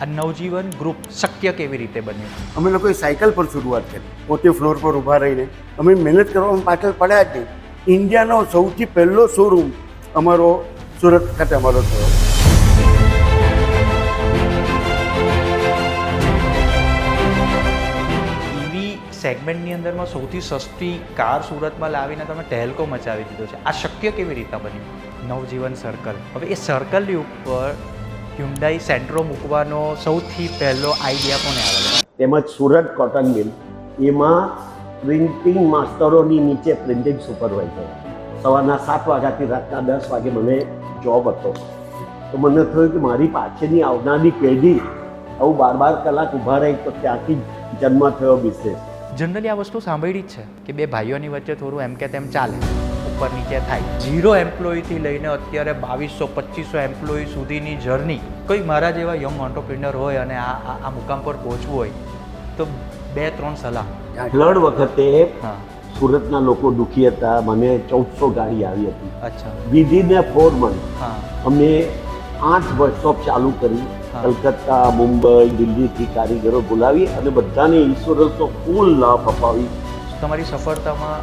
આ નવજીવન ગ્રુપ શક્ય કેવી રીતે બન્યું? અમે લોકોએ સાયકલ પર શરૂઆત કરી, પોતે ફ્લોર પર ઊભા રહીને. અમે મહેનત કરવામાં પાછળ પડ્યા જ નહીં. ઇન્ડિયાનો સૌથી પહેલો શોરૂમ અમારો સુરત ખાતે અમારો થયો. ઈવી સેગમેન્ટની અંદરમાં સૌથી સસ્તી કાર સુરતમાં લાવીને તમે ટહેલકો મચાવી દીધો છે. આ શક્ય કેવી રીતે બન્યું? નવજીવન સર્કલ. હવે એ સર્કલની ઉપર હ્યુન્ડાઈ સેન્ટ્રો મૂકવાનો સૌથી પહેલો આઈડિયા કોને આવેલો? તેમજ સુરત કોટન મિલ, એમાં પ્રિન્ટિંગ માસ્ટરોની નીચે પ્રિન્ટિંગ સુપરવાઇઝર. સવારના 7 વાગ્યાથી રાતના 10 વાગે મને જોબ હતો. તો મને થયું કે મારી પાછળની આવનારી પેઢી આવું 12 કલાક ઊભા રહી, તો ત્યાંથી જન્મ થયો બિઝનેસ. જનરલી આ વસ્તુ સાંભળી જ છે કે બે ભાઈઓની વચ્ચે થોડું એમ કે તેમ ચાલે, ઉપર નીચે થાય. 0 એમ્પ્લોયીથી લઈને અત્યારે 2200-2500 એમ્પ્લોયી સુધીની જર્ની. કોઈ મારા જેવા યંગ ઓન્ટરપ્રિનર હોય અને આ મુકામ પર પહોંચવું હોય તો 2-3 સલાહ. ફ્લડ વખતે હા, સુરતના લોકો દુઃખી હતા. મને 1400 ગાડી આવી હતી. અચ્છા. વિધિન 4 મંથ હા, અમે 8 વર્કશોપ ચાલુ કરી. હા. કલકત્તા, મુંબઈ, દિલ્હીથી કારીગરો બોલાવી અને બધાને ઇન્સ્યોરન્સનો ફૂલ લાભ અપાવી. તમારી સફળતામાં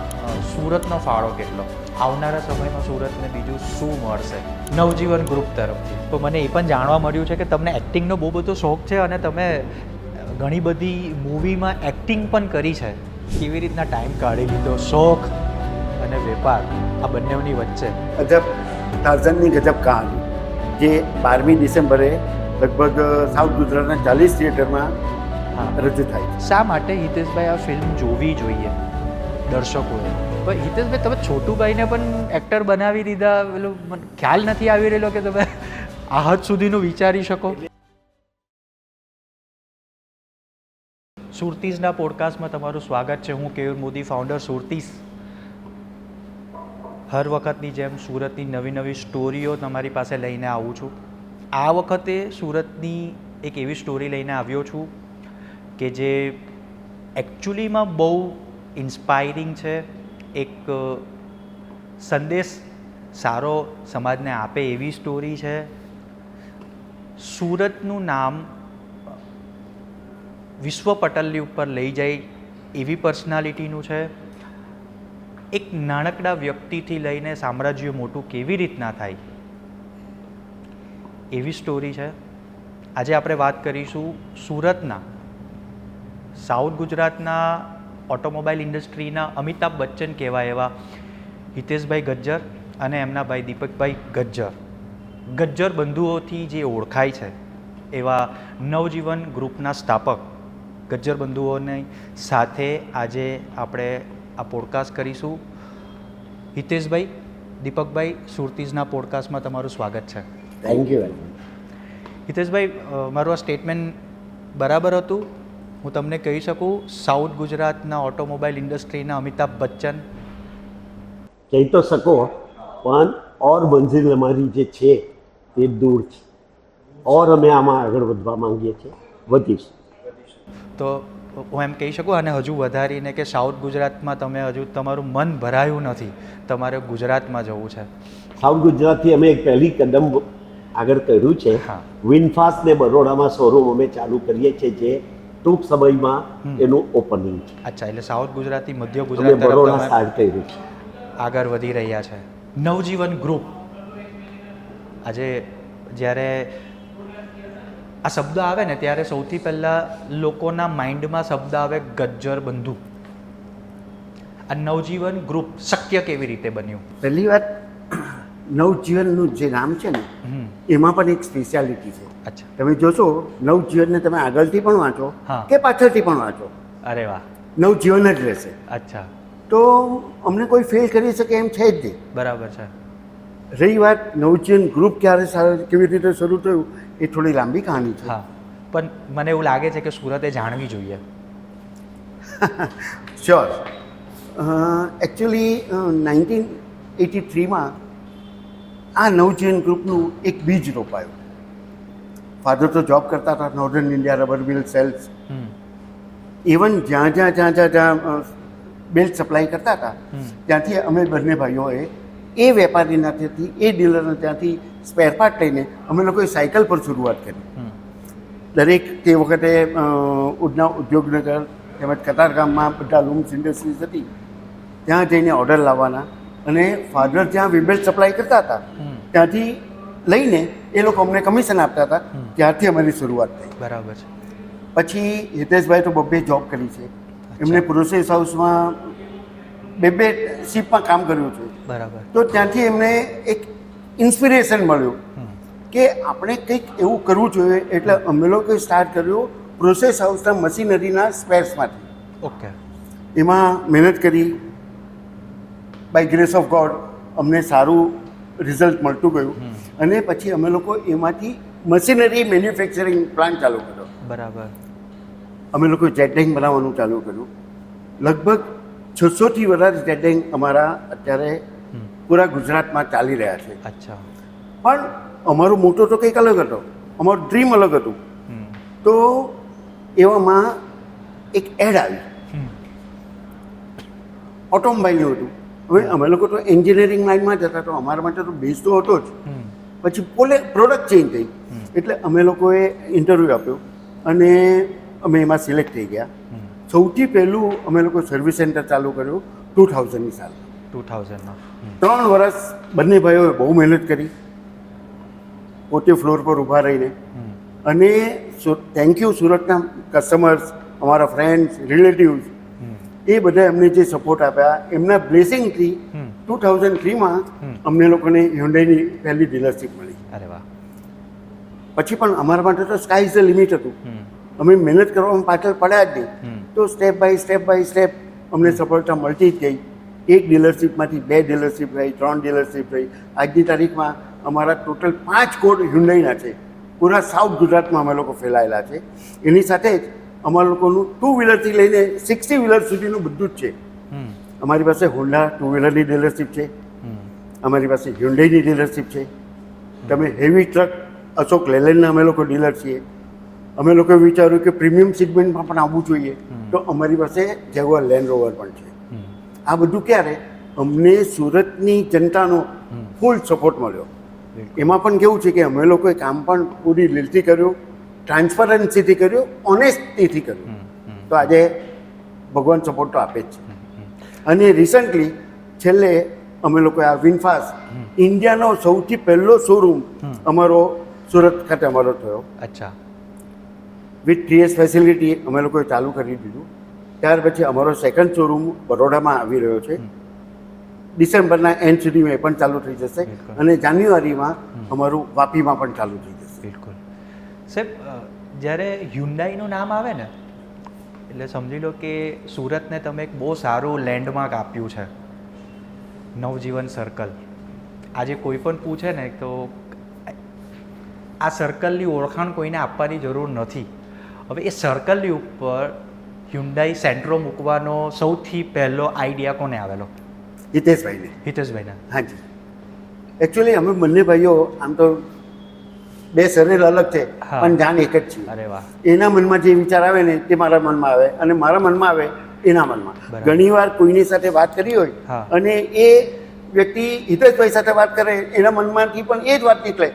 સુરતનો ફાળો કેટલો? આવનારા સમયમાં સુરતને બીજું શું મળશે નવજીવન ગ્રુપ તરફથી? તો મને એ પણ જાણવા મળ્યું છે કે તમને એક્ટિંગનો બહુ બધો શોખ છે અને તમે ઘણી બધી મૂવીમાં એક્ટિંગ પણ કરી છે. કેવી રીતના ટાઈમ કાઢી લીધો શોખ અને વેપાર આ બંનેની વચ્ચે? ગજબ, ટાર્ઝનની ગજબ કહાની, જે 12મી ડિસેમ્બરે લગભગ સાઉથ ગુજરાતના 40 થિયેટરમાં રજૂ થાય. શા માટે હિતેશભાઈ આ ફિલ્મ જોવી જોઈએ દર્શકોએ? પણ હિતેશભાઈ, તમે છોટુભાઈને પણ એક્ટર બનાવી દીધા, પેલું મને ખ્યાલ નથી આવી રહેલો કે તમે આ હદ સુધીનું વિચારી શકો. સુરતીઝના પોડકાસ્ટમાં તમારું સ્વાગત છે. હું કેયુર મોદી, ફાઉન્ડર સુરતીઝ. હર વખતની જેમ સુરતની નવી નવી સ્ટોરીઓ તમારી પાસે લઈને આવું છું. આ વખતે સુરતની એક એવી સ્ટોરી લઈને આવ્યો છું કે જે એકચ્યુઅલીમાં બહુ ઇન્સ્પાયરિંગ છે. એક સંદેશ સારો સમાજને આપે એવી સ્ટોરી છે. સુરતનું નામ વિશ્વ પટલની ઉપર લઈ જાય એવી પર્સનાલિટીનું છે. એક નાનકડા વ્યક્તિથી લઈને સામ્રાજ્ય મોટું કેવી રીતના થાય એવી સ્ટોરી છે. આજે આપણે વાત કરીશું સુરતના, સાઉથ ગુજરાતના ઓટોમોબાઈલ ઇન્ડસ્ટ્રીના અમિતાભ બચ્ચન કહેવાય એવા હિતેશભાઈ ગજ્જર અને એમના ભાઈ દીપકભાઈ ગજ્જર. ગજ્જર બંધુઓથી જે ઓળખાય છે એવા નવજીવન ગ્રુપના સ્થાપક ગજ્જર બંધુઓની સાથે આજે આપણે આ પોડકાસ્ટ કરીશું. હિતેશભાઈ, દીપકભાઈ, સુરતીઝના પોડકાસ્ટમાં તમારું સ્વાગત છે. Thank you. હિતેશભાઈ, મારું આ સ્ટેટમેન્ટ બરાબર હતું? હું તમને કહી શકું સાઉથ ગુજરાતના ઓટોમોબાઈલ ઇન્ડસ્ટ્રીના અમિતાભ બચ્ચન? કહી તો શકો, પણ ઓર મંઝિલ અમારી જે છે તે દૂર છે. ઓર અમે આમાં આગળ વધવા માંગીએ છીએ, વધીશું. તો હું એમ કહી શકું અને હજુ વધારીને કે સાઉથ ગુજરાતમાં તમે હજુ તમારું મન ભરાયું નથી, તમારે ગુજરાતમાં જવું છે. સાઉથ ગુજરાતથી અમે એક પહેલી કદમ આગળ કર્યું છે. હા. વિનફાસ્ટ ને બરોડામાં શોરૂમ અમે ચાલુ કરીએ છીએ, જે ટૂંક સમયમાં એનું ઓપનિંગ છે. અચ્છા, એટલે સાઉથ ગુજરાતથી મધ્ય અમે ગુજરાત તરફ બરોડા તમે સ્ટાર્ટ કર્યું છે. આગળ વધી રહ્યા છે. નવજીવન ગ્રુપ, આજે જ્યારે આ શબ્દ આવે ને ત્યારે સૌથી પહેલાં લોકોના માઇન્ડમાં શબ્દ આવે ગજ્જર બંધુ. આ નવજીવન ગ્રુપ શક્ય કેવી રીતે બન્યું? પહેલી વાત, નવજીવનનું જે નામ છે ને એમાં પણ એક સ્પેશિયાલિટી છે. અચ્છા. તમે જોશો નવજીવનને તમે આગળથી પણ વાંચો હા. કે પાછળથી પણ વાંચો, અરે વાહ, નવજીવન જ રહેશે. અચ્છા, તો અમને કોઈ ફેલ કરી શકે એમ છે જ નહીં. બરાબર છે. રહી વાત નવજીવન ગ્રુપ ક્યારે કેવી રીતે શરૂ થયું, એ થોડી લાંબી કહાની છે. હા, પણ મને એવું લાગે છે કે સુરતે જાણવી જોઈએ. શ્યોર. એકચ્યુઅલી 1983માં આ નવજીવન ગ્રુપનું એક બીજ રોપાયું. ફાધર તો જોબ કરતા હતા, નોર્ધન ઇન્ડિયા રબર મિલ સેલ્સ. ઇવન જ્યાં બેલ્ટ સપ્લાય કરતા હતા ત્યાંથી અમે બંને ભાઈઓએ એ વેપારીના ત્યાંથી, એ ડીલરના ત્યાંથી સ્પેર પાર્ટ લઈને અમે લોકોએ સાયકલ પર શરૂઆત કરી. દરેક તે વખતે ઉધના ઉદ્યોગનગર તેમજ કતારગામમાં બધા લૂમ્સ ઇન્ડસ્ટ્રીઝ હતી, ત્યાં જઈને ઓર્ડર લાવવાના અને ફાધર જ્યાં વિબેલ્ટ સપ્લાય કરતા હતા ત્યાંથી લઈને એ લોકો અમને કમિશન આપતા હતા. ત્યારથી અમારી શરૂઆત થઈ. બરાબર છે. પછી હિતેશભાઈ તો બબ્બે જોબ કરી છે, એમણે પ્રોસેસ હાઉસમાં બે શિપમાં કામ કર્યું છે. બરાબર. તો ત્યાંથી એમને એક ઇન્સ્પિરેશન મળ્યું કે આપણે કંઈક એવું કરવું જોઈએ, એટલે અમે લોકોએ સ્ટાર્ટ કર્યું પ્રોસેસ હાઉસના મશીનરીના સ્પેર્સમાંથી. ઓકે. એમાં મહેનત કરી, બાય ગ્રેસ ઓફ ગોડ અમને સારું રિઝલ્ટ મળતું ગયું અને પછી અમે લોકો એમાંથી મશીનરી મેન્યુફેક્ચરિંગ પ્લાન્ટ ચાલુ કર્યો. બરાબર. અમે લોકો જેટેંગ બનાવવાનું ચાલુ કર્યું. લગભગ 600થી વધારે જેટેંગ અમારા અત્યારે પૂરા ગુજરાતમાં ચાલી રહ્યા છે. અચ્છા. પણ અમારો મોટો તો કંઈક અલગ હતો, અમારું ડ્રીમ અલગ હતું. તો એવામાં એક એડ આવી, ઓટોમોબાઈલનું હતું. હવે અમે લોકો તો એન્જિનિયરિંગ લાઈનમાં જતા, તો અમારા માટે તો બેઝ તો હતો જ. પછી પ્રોડક્ટ ચેન્જ થઈ એટલે અમે લોકોએ ઇન્ટરવ્યૂ આપ્યો અને અમે એમાં સિલેક્ટ થઈ ગયા. સૌથી પહેલું અમે લોકો સર્વિસ સેન્ટર ચાલુ કર્યું 2000ની સાલ. 2000માં 3 વર્ષ બંને ભાઈઓએ બહુ મહેનત કરી, પોતે ફ્લોર પર ઊભા રહીને. અને થેન્ક યુ સુરતના કસ્ટમર્સ, અમારા ફ્રેન્ડ્સ, રિલેટિવ્સ, એ બધા એમને જે સપોર્ટ આપ્યા, એમના બ્લેસિંગથી 2003માં અમને લોકોને હ્યુન્ડાઈની પહેલી ડીલરશીપ મળી. અરે વાહ. પછી પણ અમારા માટે તો સ્કાય ઇઝ ધ લિમિટ હતું. અમે મહેનત કરવામાં પાછળ પડ્યા જ નહીં. તો સ્ટેપ બાય સ્ટેપ અમને સફળતા મળતી જ ગઈ. એક ડીલરશીપમાંથી 2 ડીલરશીપ રહી, 3 ડીલરશીપ રહી. આજની તારીખમાં અમારા ટોટલ 5 કોડ હ્યુન્ડાઈના છે. પૂરા સાઉથ ગુજરાતમાં અમે લોકો ફેલાયેલા છે. એની સાથે જ અમારા લોકોનું 2 વ્હીલરથી લઈને 60 વ્હીલર સુધીનું બધું જ છે. અમારી પાસે હોન્ડા 2 વ્હીલરની ડીલરશીપ છે, અમારી પાસે હ્યુન્ડાઈની ડીલરશીપ છે. તમે હેવી ટ્રક અશોક લેલેન્ડના અમે લોકો ડીલર છીએ. અમે લોકોએ વિચાર્યું કે પ્રીમિયમ સેગમેન્ટમાં પણ આવવું જોઈએ, તો અમારી પાસે જેગુઆર લેન્ડ રોવર પણ છે. આ બધું ક્યારે અમને સુરતની જનતાનો ફૂલ સપોર્ટ મળ્યો. એમાં પણ કેવું છે કે અમે લોકોએ કામ પણ પૂરી દિલથી કર્યું, ટ્રાન્સપરન્સીથી કર્યું, ઓનેસ્ટીથી કર્યું. તો આજે ભગવાન સપોર્ટ તો આપે જ છે. અને રિસન્ટલી છેલ્લે અમે લોકોએ આ વિનફાસ્ટ ઇન્ડિયાનો સૌથી પહેલો શોરૂમ અમારો સુરત ખાતે અમારો થયો. અચ્છા. વિથ 3S ફેસિલિટી અમે લોકોએ ચાલુ કરી દીધું. ત્યાર પછી અમારો સેકન્ડ શોરૂમ બરોડામાં આવી રહ્યો છે. ડિસેમ્બરના એન્ડ સુધીમાં એ પણ ચાલુ થઈ જશે અને જાન્યુઆરીમાં અમારું વાપીમાં પણ ચાલુ થઈ જશે. બિલકુલ. સાહેબ, જ્યારે હ્યુન્ડાઈનું નામ આવે ને એટલે સમજી લો કે સુરતને તમે એક બહુ સારું લેન્ડમાર્ક આપ્યું છે, નવજીવન સર્કલ. આજે કોઈ પણ પૂછે ને તો આ સર્કલની ઓળખાણ કોઈને આપવાની જરૂર નથી. હવે એ સર્કલની ઉપર હ્યુન્ડાઈ સેન્ટ્રો મૂકવાનો સૌથી પહેલો આઈડિયા કોને આવેલો? હિતેશભાઈને. હિતેશભાઈને. હાજી. એકચ્યુઅલી અમે બંને ભાઈઓ આમ તો 2 શરીર અલગ છે પણ જાન એક જ છીએ. અરે વાહ. એના મનમાં જે વિચાર આવે ને તે મારા મનમાં આવે અને મારા મનમાં આવે એના મનમાં. ઘણીવાર કોઈની સાથે વાત કરી હોય અને એ વ્યક્તિ હિતેશભાઈ સાથે વાત કરે, એના મનમાંથી પણ એ જ વાત નીકળે,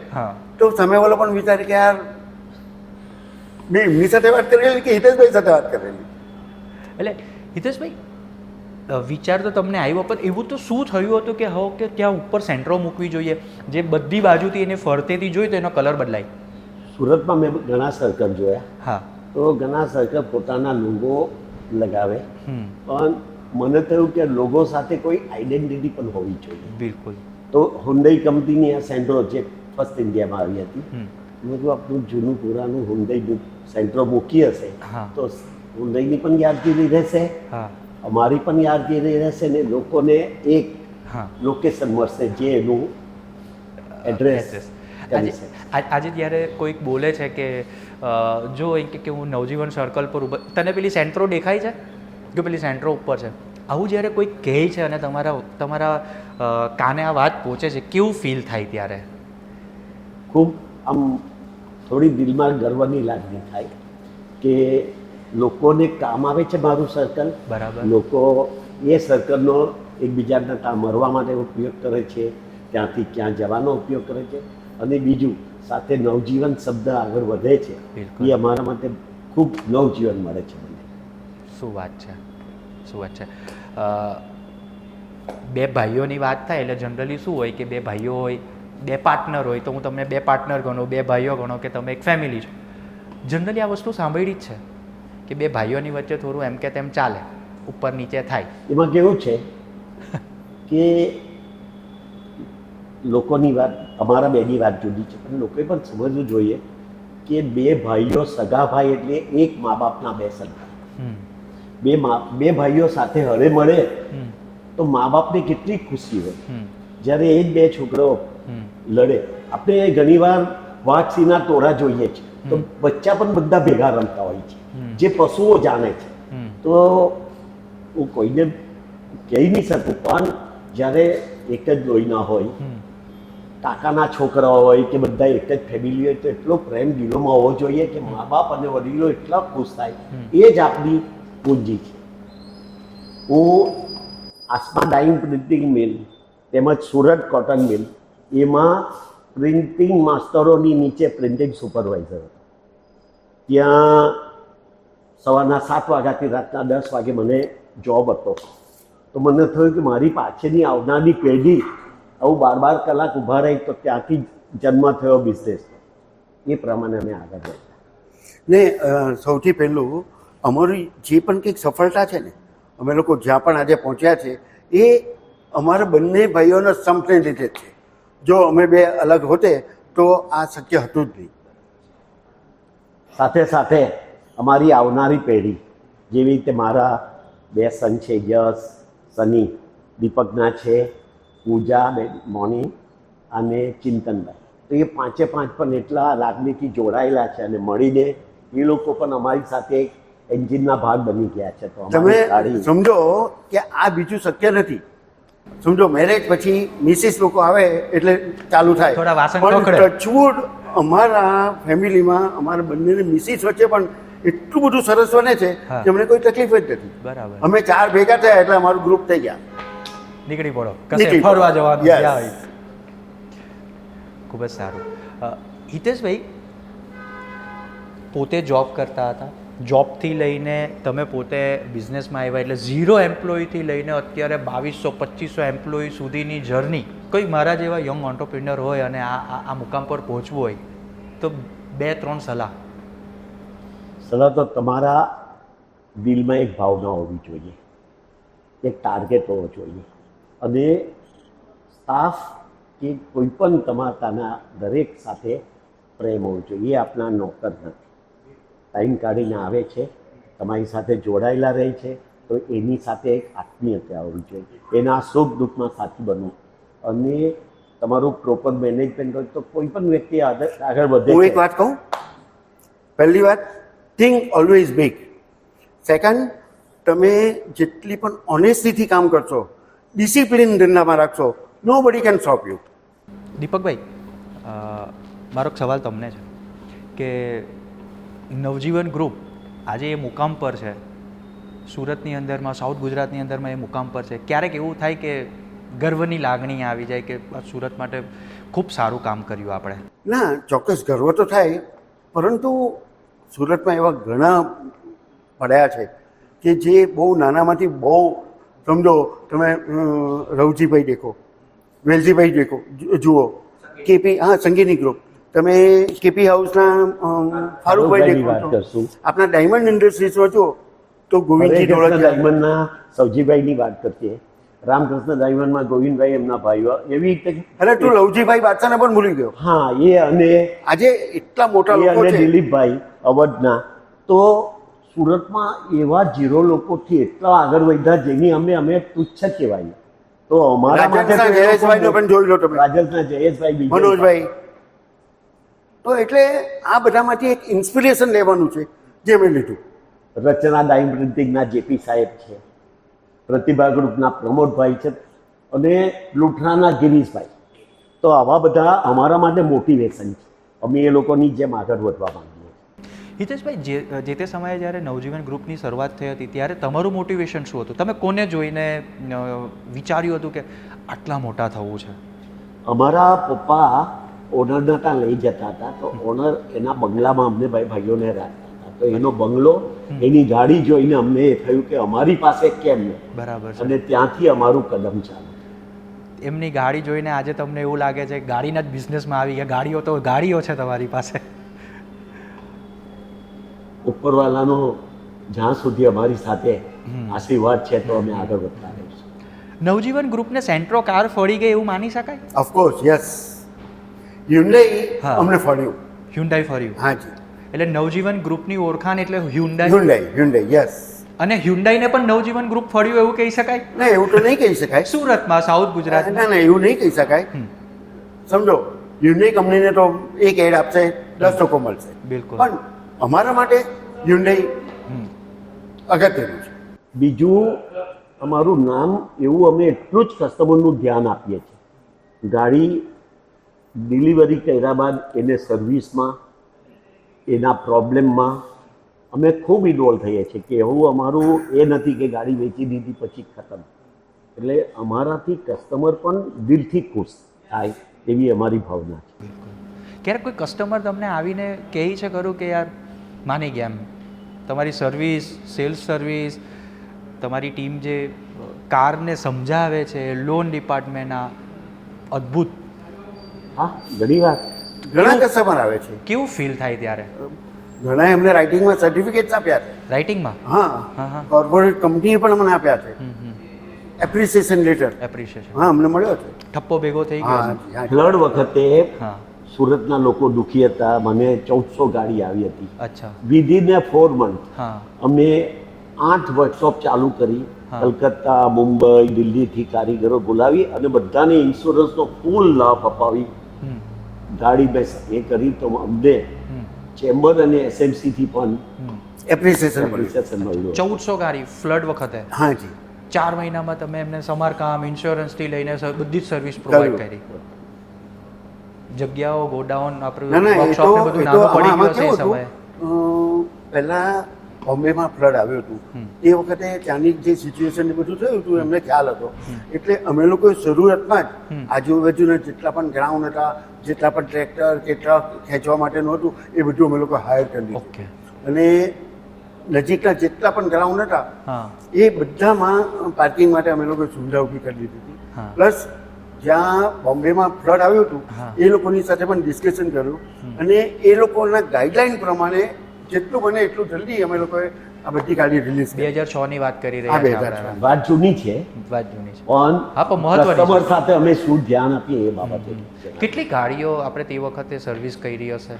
તો સામેવાળો પણ વિચારે કે યાર મેં એમની સાથે વાત કરેલી કે હિતેશભાઈ સાથે વાત કરેલી. એટલે હિતેશભાઈ, વિચાર તો તમને આવ્યો, પણ એવું તો શું થયું હતું કે હવે કે ત્યાં ઉપર સેન્ટ્રો મૂકવી જોઈએ, જે બધી બાજુથી એને ફરતેથી જોઈ તો એનો કલર બદલાય? સુરતમાં મેં ઘણા સર્કલ જોયા. હા. તો ઘણા સર્કલ પોતાના લોગો લગાવે, પણ મને થયું કે લોગો સાથે કોઈ આઈડેન્ટિટી પણ હોવી જોઈએ. બિલકુલ. તો હુન્ડાઈ કંપનીની આ સેન્ટ્રો જે ફર્સ્ટ ઇન્ડિયામાં આવી હતી, મેં જો આપણું જૂનું પુરાનું હુન્ડાઈનું સેન્ટ્રો મૂકી હશે તો હુન્ડાઈની પણ યાદગીરી રહેશે, અમારી પણ યાદગીરી રહેશે ને લોકોને એક લોકેશન મળશે જે એનું એડ્રેસ. આજે ત્યારે કોઈક બોલે છે કે જો કે હું નવજીવન સર્કલ પર ઉભો, તને પેલી સેન્ટ્રો દેખાય છે કે પેલી સેન્ટ્રો ઉપર છે, આવું જ્યારે કોઈ કહે છે અને તમારા કાને આ વાત પહોંચે છે, કેવું ફીલ થાય ત્યારે? ખૂબ આમ થોડી દિલમાં ગર્વની લાગણી થાય કે લોકોને કામ આવે છે મારું સર્કલ. બરાબર. લોકો એ સર્કલનો એકબીજાના ત્યાં મળવા માટે ઉપયોગ કરે છે, ત્યાંથી ક્યાં જવાનો ઉપયોગ કરે છે. અને બીજું સાથે નવજીવન શબ્દ આગળ વધે છે બિલકુલ. એ અમારા માટે ખૂબ નવજીવન મળે છે મને. શું વાત છે, શું વાત છે. બે ભાઈઓની વાત થાય એટલે જનરલી શું હોય કે બે ભાઈઓ હોય, બે પાર્ટનર હોય, તો હું તમને બે પાર્ટનર ગણો, બે ભાઈઓ ગણો કે તમે એક ફેમિલી છો. જનરલી આ વસ્તુ સાંભળી જ છે કે બે ભાઈઓની વચ્ચે થોડું એમ કે તેમ ચાલે, ઉપર નીચે થાય. એમાં કેવું છે કે લોકોની વાત, અમારા બેની વાત જુદી છે, પણ લોકોએ પણ સમજવું જોઈએ કે બે ભાઈઓ સગા ભાઈ એટલે એક મા બાપના બે સંતાન. હમ બે ભાઈઓ સાથે હળે મળે હમ તો મા બાપને કેટલી ખુશી હોય. હમ જ્યારે એ જ બે છોકરાઓ હમ લડે, આપણે ઘણીવાર વાઘ સિંહના ટોળા જોઈએ છે તો બચ્ચા પણ બધા ભેગા રમતા હોય છે, જે પશુઓ જાણે છે. હમ તો હું કોઈને કહી નહીં શકું, પણ જ્યારે એક જ લોહીના હોય, હમ કાકાના છોકરાઓ હોય કે બધા એક જ ફેમિલી હોય, તો એટલો પ્રેમ દિલોમાં હોવો જોઈએ કે મા બાપ અને વડીલો એટલા ખુશ થાય. એ જ આપણી પૂંજી છે. હું આસમા ડાઇંગ પ્રિન્ટિંગ મિલ તેમજ સુરત કોટન મિલ એમાં પ્રિન્ટિંગ માસ્ટરોની નીચે પ્રિન્ટિંગ સુપરવાઇઝર હતો. ત્યાં સવારના 7 વાગ્યાથી રાતના 10 વાગે મને જોબ હતો. તો મને થયું કે મારી પાછળની આવનારી પેઢી આવું 12 કલાક ઊભા રહી તો ત્યાંથી જન્મ થયો બિઝનેસ. એ પ્રમાણે અમે આગળ વધ્યા. ને સૌથી પહેલું અમારી જે પણ કંઈક સફળતા છે ને, અમે લોકો જ્યાં પણ આજે પહોંચ્યા છે એ અમારા બંને ભાઈઓના સંપને લીધે જ છે. જો અમે બે અલગ હોતે તો આ શક્ય હતું જ નહીં. સાથે સાથે અમારી આવનારી પેઢી, જેવી રીતે મારા બે સન છે, યશ, સની, દીપકના છે, પૂજા, મોની અને ચિંતનભાઈ, તો એ પાંચે પાંચ પણ એટલા લાગણીથી જોડાયેલા છે અને મળીને એ લોકો પણ અમારી સાથે એક એન્જિનના ભાગ બની ગયા છે. તો તમે અમારી ગાડી સમજો કે આ બીજું શક્ય નથી. સમજો મેરેજ પછી મિસિસ લોકો આવે એટલે ચાલુ થાય, થોડા વાસણ પણ ખખડે. ટચવુડ અમારા ફેમિલીમાં અમારા બંનેની મિસિસ વચ્ચે પણ એટલું બધું સરસ બને છે હા. કે અમને કોઈ તકલીફ જ નથી. બરાબર. અમે 4 ભેગા થયા એટલે અમારું ગ્રુપ થઈ ગયા. નીકળી પડો, નીકળી કશે પડો. ફરવા જવાનું Yes. જ્યાં હોય. ખૂબ જ સારું. હિતેશભાઈ પોતે જોબ કરતા હતા, જોબથી લઈને તમે પોતે બિઝનેસમાં આવ્યા, એટલે 0 એમ્પ્લોયથી લઈને અત્યારે 2200-2500 એમ્પ્લોય સુધીની જર્ની. કોઈ મારા જેવા યંગ ઓન્ટરપ્રિન્યોર હોય અને આ મુકામ પર પહોંચવું હોય તો 2-3 સલાહ. સલાહ તો તમારા દિલમાં એક ભાવના હોવી જોઈએ, એક ટાર્ગેટ હોવો જોઈએ, અને સ્ટાફ કે કોઈ પણ તમારાના દરેક સાથે પ્રેમ હોવો જોઈએ. એ આપણા નોકર નથી, ટાઈમ કાઢીને આવે છે, તમારી સાથે જોડાયેલા રહે છે, તો એની સાથે એક આત્મીયતા હોવી જોઈએ. એના સુખ દુઃખમાં સાથી બનવું અને તમારું પ્રોપર મેનેજમેન્ટ હોય તો કોઈ પણ વ્યક્તિ આગળ વધે હું છે. એક વાત કહું. પહેલી વાત, થિંક ઓલવેઝ બિગ. સેકન્ડ, તમે જેટલી પણ ઓનેસ્ટીથી કામ કરશો, ડિસિપ્લિન ધંધામાં રાખશો, નો બડી કેન સ્ટોપ યુ. દીપકભાઈ, મારો એક સવાલ તમને છે કે નવજીવન ગ્રુપ આજે એ મુકામ પર છે, સુરતની અંદરમાં, સાઉથ ગુજરાતની અંદરમાં એ મુકામ પર છે. ક્યારેક એવું થાય કે ગર્વની લાગણી આવી જાય કે સુરત માટે ખૂબ સારું કામ કર્યું આપણે? ના, ચોક્કસ ગર્વ તો થાય, પરંતુ સુરતમાં એવા ઘણા પડ્યા છે કે જે બહુ નાનામાંથી બહુ, સમજો તમે રવજીભાઈ દેખો, વેલજીભાઈ દેખો, જુઓ, કેપી, હા, સંગીની ગ્રુપ, તમે કેપી હાઉસના ફારૂકભાઈ ફારૂકભાઈની વાત દેખો, કરશું. આપણા ડાયમંડ ઇન્ડસ્ટ્રીઝમાં જુઓ તો ગોવિંદજી હરેકૃષ્ણ ઢોળકિયા, ડાયમંડના સવજીભાઈની વાત કરીએ, રામકૃષ્ણ ડાયમંડમાં ગોવિંદભાઈ એમના ભાઈઓ, એવી રીતે અરે તું લવજીભાઈ બાદશાહને પણ ભૂલી ગયો. હા, એ અને આજે એટલા મોટા એ લોકો અને છે. દિલીપભાઈ અવધના. તો સુરતમાં એવા 0 લોકોથી એટલા આગળ વધ્યા જેની અમે તુચ્છ કહેવાય. તો અમારા માટે રાજસ્થાન તો એ લોકો જયેશભાઈને પણ જોઈ લો તમે, રાજસ્થાન જયેશભાઈ, બીજે મનોજભાઈ. તો એટલે આ બધામાંથી એક ઇન્સ્પિરેશન લેવાનું છે જે મેં લીધું. રચના ડાઇંગ પ્રિન્ટિંગના જેપી સાહેબ છે, પ્રતિભા ગ્રુપના પ્રમોદભાઈ છે, અને લુઠરાના ગિરીશભાઈ. તો આવા બધા અમારા માટે મોટિવેશન છે. અમે એ લોકોની જેમ આગળ વધવા માંગીએ છીએ. હિતેશભાઈ, જે તે સમયે જ્યારે નવજીવન ગ્રુપની શરૂઆત થઈ હતી ત્યારે તમારું મોટિવેશન શું હતું? તમે કોને જોઈને વિચાર્યું હતું કે આટલા મોટા થવું છે? અમારા પપ્પા ઓનર નતા લઈ જતા હતા, તો ઓનર એના બંગલામાં અમને ભાઈઓને રાખતા હતા. તો એનો બંગલો, એની ગાડી જોઈને અમને એ થયું કે અમારી પાસે કેમ નહીં. બરાબર છે. અને ત્યાંથી અમારું કદમ ચાલુ. એમની ગાડી જોઈને આજે તમને એવું લાગે છે કે ગાડીના જ બિઝનેસમાં આવી ગયા, ગાડીઓ છે તમારી પાસે. ઉપરવાલાનો જ્યાં સુધી અમારી સાથે આશીર્વાદ છે તો અમે આગળ વધતા રહીશું. નવજીવન ગ્રુપને સેન્ટ્રો કાર ફળી ગઈ એવું માની શકાય? Of course yes. હ્યુન્ડાઈ હા. અમને ફળ્યું. હ્યુન્ડાઈ ફર્યું. હાજી. એટલે નવજીવન ગ્રુપની ઓળખાણ એટલે હ્યુન્ડાઈ. Hyundai yes. અને હ્યુન્ડાઈને પણ નવજીવન ગ્રુપ ફળ્યું એવું કહી શકાય? ના, એવું તો નહીં કહી શકાય. સુરતમાં, સાઉથ ગુજરાત. ના, એવું નહીં કહી શકાય. સમજો, હ્યુન્ડાઈ કંપનીને તો એક એડ આપશે, 10 લોકો મળશે. બિલકુલ. પણ અમારા માટે હ્યુન્ડાઈ અગત્યનું છે. બીજું, અમારું નામ એવું, અમે એટલું જ કસ્ટમરનું ધ્યાન આપીએ છીએ. ગાડી ડિલિવરી કર્યા બાદ એને સર્વિસમાં, એના પ્રોબ્લેમમાં અમે ખૂબ ઇન્વોલ્વ થઈએ છીએ. કે એવું અમારું એ નથી કે ગાડી વેચી દીધી પછી ખતમ. એટલે અમારાથી કસ્ટમર પણ દિલથી ખુશ થાય એવી અમારી ભાવના છે. ક્યારેક કોઈ કસ્ટમર તમને આવીને કહે છે ખરું કે યાર માની ગયા એમ, તમારી સર્વિસ, સેલ્સ સર્વિસ, તમારી ટીમ જે કારને સમજાવે છે, લોન ડિપાર્ટમેન્ટના અદ્ભુત? હા, ઘણી વાર ઘણા કસ્ટમર આવે છે. કેવું ફીલ થાય ત્યારે? ઘણા એમને રાઇટિંગમાં સર્ટિફિકેટ્સ આપ્યા છે. રાઇટિંગમાં? હા, કોર્પોરેટ કંપનીએ પણ મને આપ્યા છે. Appreciation letter. એપ્રિસિએશન. હા, અમને મળ્યો છે. ઠપ્પો ભેગો થઈ ગયો હા, છે? હા. ફ્લડ વખતે હા. સુરતના લોકો દુઃખી હતા. મને 1400 ગાડી આવી હતી. અચ્છા. વિધિન 4 મંથ હા. અમે 8 વર્કશોપ ચાલુ કરી. હા. કલકત્તા, મુંબઈ, દિલ્હીથી કારીગરો બોલાવી અને બધાને ઇન્સ્યોરન્સનો ફૂલ લાભ અપાવી ગાડી બેસ એ કરી. તો અમને ચેમ્બર અને એસએમસી થી પણ એપ્રિસિએશન મળ્યું. એપ્રિસિએશન મળ્યું. 1400 ગાડી ફ્લડ વખતે? હાજી. 4 મહિનામાં તમે એમને સમારકામ, ઇન્સ્યોરન્સથી લઈને બધી જ સર્વિસ પ્રોવાઈડ કરી. જગ્યાઓ, ગોડાઉન, આપણું વર્કશોપ ને બધું નાનું પડી ગયું છે એ સમયે? પહેલા બોમ્બેમાં ફ્લડ આવ્યું હતું. એ વખતે ત્યાંની જે સિચ્યુએશન બધું થયું હતું એમને ખ્યાલ હતો. એટલે અમે લોકોએ શરૂઆતમાં જ આજુબાજુના જેટલા પણ ગ્રાઉન્ડ હતા, જેટલા પણ ટ્રેક્ટર કે ટ્રક ખેંચવા માટેનું હતું, એ બધું અમે લોકો હાયર કરી દીધું. ઓકે. અને નજીકના જેટલા પણ ગ્રાઉન્ડ હતા હા. એ બધામાં પાર્કિંગ માટે અમે લોકોએ સુવિધા ઊભી કરી દીધી હતી. હા. પ્લસ જ્યાં બોમ્બેમાં ફ્લડ આવ્યું હતું હા. એ લોકોની સાથે પણ ડિસ્કશન કર્યું અને એ લોકોના ગાઈડલાઈન પ્રમાણે જેટલું બને એટલું જલ્દી અમે લોકોએ આ બધી ગાડી રિલીઝ કરી. 2006 ની વાત કરી હા, રહ્યા 2006. છે. વાત જૂની છે વાત જૂની છે. પણ હા, પણ મહત્વની છે. કસ્ટમર સાથે અમે શું ધ્યાન આપીએ એ બાબતે. કેટલી ગાડીઓ આપણે તે વખતે સર્વિસ કરી હશે?